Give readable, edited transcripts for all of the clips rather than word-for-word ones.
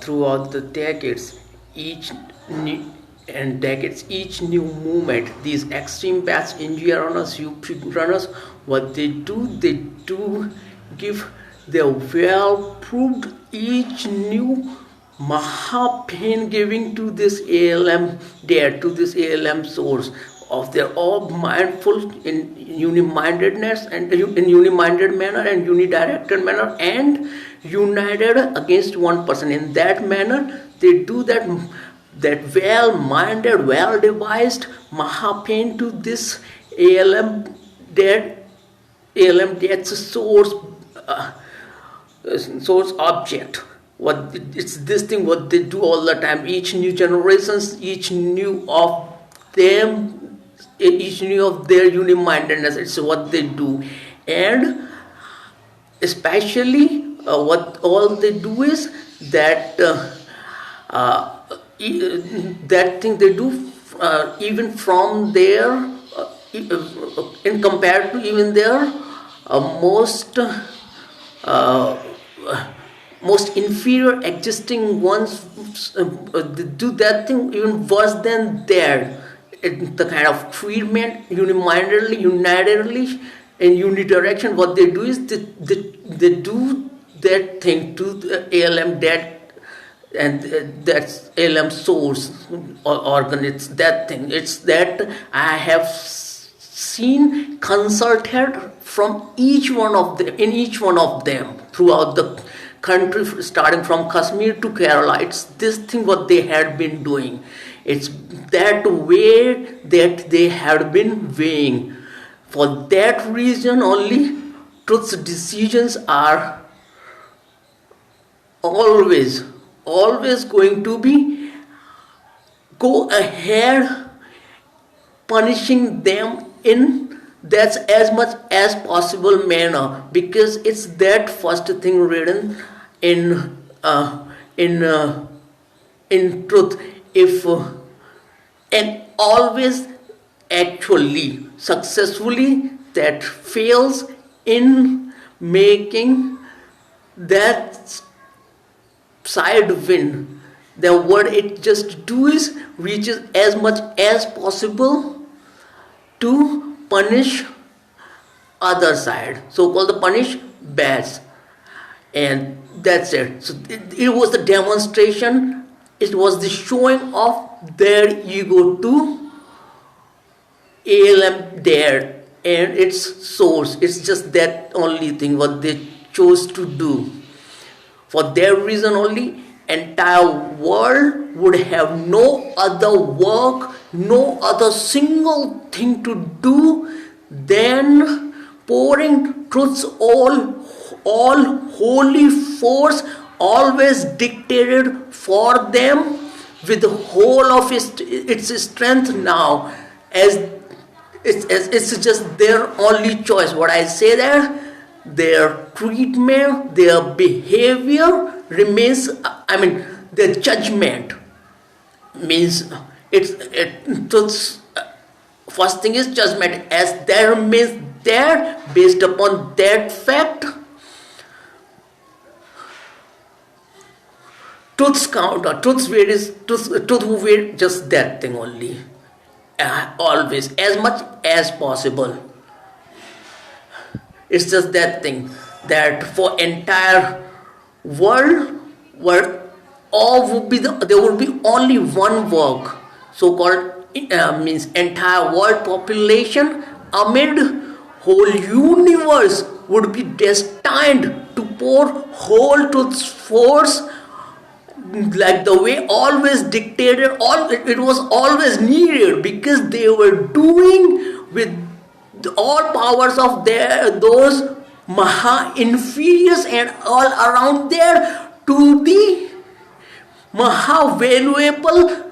throughout the decades, each new each new movement, these extreme past India runners, UP runners, what they do give their well proved each new Maha pain giving to this ALM there, to this ALM source of their all mindful in uni-mindedness and in uni-minded manner and unidirected manner and united against one person. In that manner, they do that well-minded, well-devised Maha pain to this ALM dead's source object. What it's this thing what they do all the time. Each new generations, each new of them, each new of their uni-mindedness. It's what they do, and especially what all they do is that that thing they do even from their in compared to even their most inferior existing ones they do that thing even worse than their the kind of treatment unitedly in unidirection. What they do is they do that thing to the ALM dead, and that's ALM source or organ. It's that thing. It's that I have seen consulted from each one of them in each one of them throughout the country, starting from Kashmir to Kerala. It's this thing what they had been doing. It's that way that they had been weighing. For that reason only, truth's decisions are always going to be go ahead punishing them in that's as much as possible manner, because it's that first thing written in truth. If and always actually successfully that fails in making that side win, then what it just do is reaches as much as possible to punish other side, so-called the punish bats, and that's it. So it was the demonstration, it was the showing of their ego to ALM there and its source. It's just that only thing what they chose to do. For that reason only, entire world would have no other work, no other single thing to do than pouring truth's all holy force, always dictated for them with the whole of its strength now, as it's just their only choice. What I say there, their treatment, their behavior remains, their judgment means it's first thing is judgment, as there remains there based upon that fact. Truth's counter, truth's weight is truth weight, just that thing only. Always, as much as possible. It's just that thing that for entire world, where all would be there would be only one work, so-called means entire world population amid whole universe would be destined to pour whole truth's force, like the way always dictated, it was always needed, because they were doing with all powers of those Maha inferiors and all around there to the Maha valuable,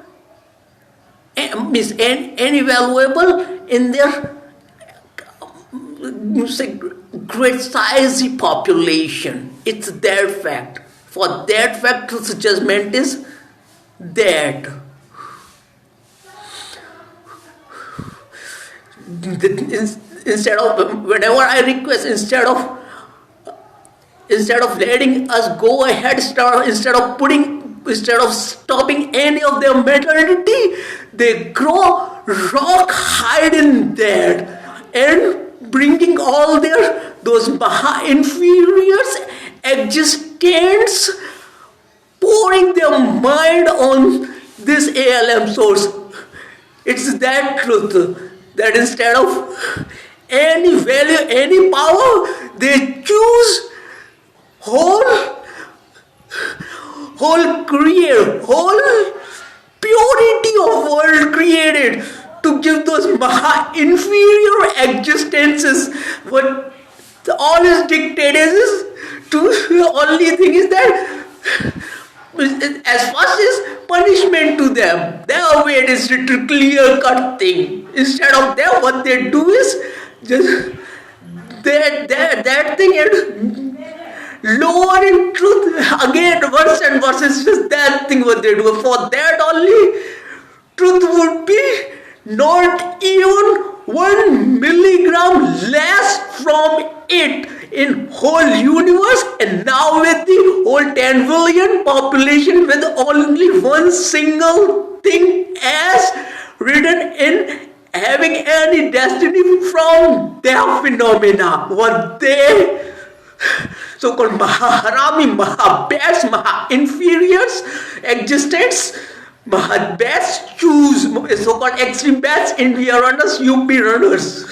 means invaluable in their great size population. It's their fact. For that fact, truth's judgment is that. Instead of, whenever I request, instead of letting us go ahead, instead of putting instead of stopping any of their maternity, they grow rock hide in that and bringing all their those Maha inferiors existence, pouring their mind on this ALM source. It's that truth that instead of any value, any power, they choose whole whole purity of world created to give those Maha inferior existences. What all is dictated is to only thing is that as first is punishment to them. Their way is a clear cut thing. Instead of them, what they do is just that thing and lower in truth again worse and worse is just that thing what they do. For that only truth would be not even 1 milligram less from it in whole universe, and now with the whole 10 billion population with only one single thing as written in having any destiny from their phenomena, what they so-called Maharami, Mahabas, Maha-inferiors existence, Mahabas choose so-called extreme bats, India runners, UP runners.